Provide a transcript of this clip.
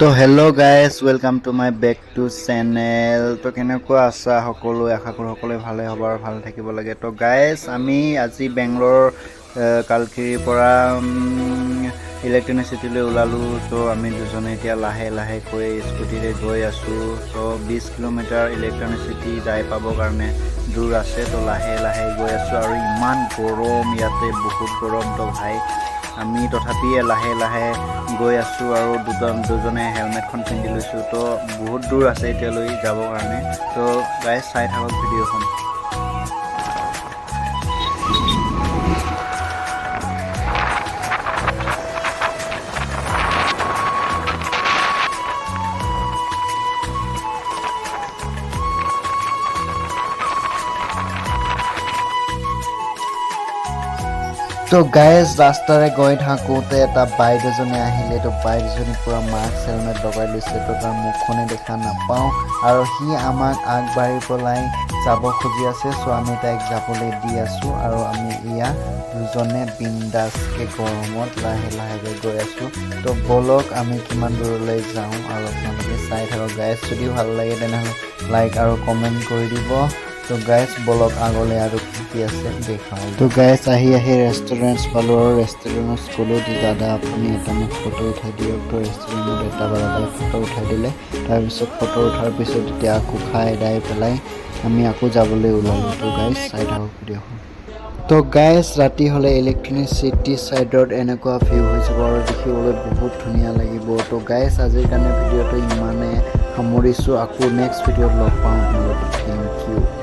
তো hello' guys welcome to my back to channel. তো কেনেকুৱা আছা সকলোৱে? আশা কৰোঁ সকলোৱে ভালে হ'ব আৰু ভালে থাকিব লাগে। তো গাইজ আমি আজি বেংগলোৰ কালকিৰিৰ পৰা ইলেক্ট্ৰনিক চিটিলৈ ওলালোঁ। চ' আমি দুজনে এতিয়া লাহে লাহেকৈ স্কুটিৰে গৈ আছোঁ। চ' 20 কিলোমিটাৰ ইলেক্ট্ৰনিক চিটি যাই পাবৰ কাৰণে দূৰ আছে। তো লাহে লাহে গৈ আছোঁ আৰু ইমান গৰম, ইয়াতে বহুত গৰম। তো ভাই আমি তথাপি লাহে লাহে গৈ আছোঁ আৰু দুজনে হেলমেটখন পিন্ধি লৈছোঁ। তো বহুত দূৰ আছে এতিয়ালৈ যাবৰ কাৰণে। তো গাইজ চাই থাকক ভিডিঅ'খন। তো গাইজ ৰাস্তাৰে গৈ থাকোঁতে এটা বাইক এজনী আহিলে। তো বাইকজনী পূৰা মাস্ক হেলমেট লগাই লৈছে। তো তাৰ মুখখনে দেখা নাপাওঁ আৰু সি আমাক আগবাঢ়ি পেলাই যাব খুজি আছে। চ' আমি তাইক যাবলৈ দি আছোঁ আৰু আমি দুজনে বিন্দাছকৈ গৰমত লাহে লাহেকৈ গৈ আছোঁ। তো ব'লক আমি কিমান দূৰলৈ যাওঁ আৰু আপোনালোকে চাই থাকক। গাইজ যদি ভাল লাগে তেনেহ'লে লাইক আৰু কমেণ্ট কৰি দিব। তো গাইজ ব'লক আগলৈ আৰু কি আছে দেখাওঁ। তো গাইজ আহি ৰেষ্টুৰেণ্টছ পালোঁ আৰু ৰেষ্টুৰেণ্টত ক'লোঁ যে দাদা আপুনি এটা মোক ফটো উঠাই দিয়ক। তো ৰেষ্টুৰেণ্টত এটা দাদাই ফটো উঠাই দিলে। তাৰপিছত ফটো উঠাৰ পিছত এতিয়া আকৌ খাই দাই পেলাই আমি আকৌ যাবলৈ ওলালোঁ। তো গাইজ চাই থাকক ভিডিঅ'খন। তো গাইজ ৰাতি হ'লে ইলেক্ট্ৰনিক চিটি ছাইডত এনেকুৱা ভিউ হৈ যাব আৰু দেখিবলৈ বহুত ধুনীয়া লাগিব। তো গাইজ আজিৰ কাৰণে ভিডিঅ'টো ইমানে সামৰিছোঁ। আকৌ নেক্সট ভিডিঅ'ত লগ পাওঁ আপোনালোকক। Thank U.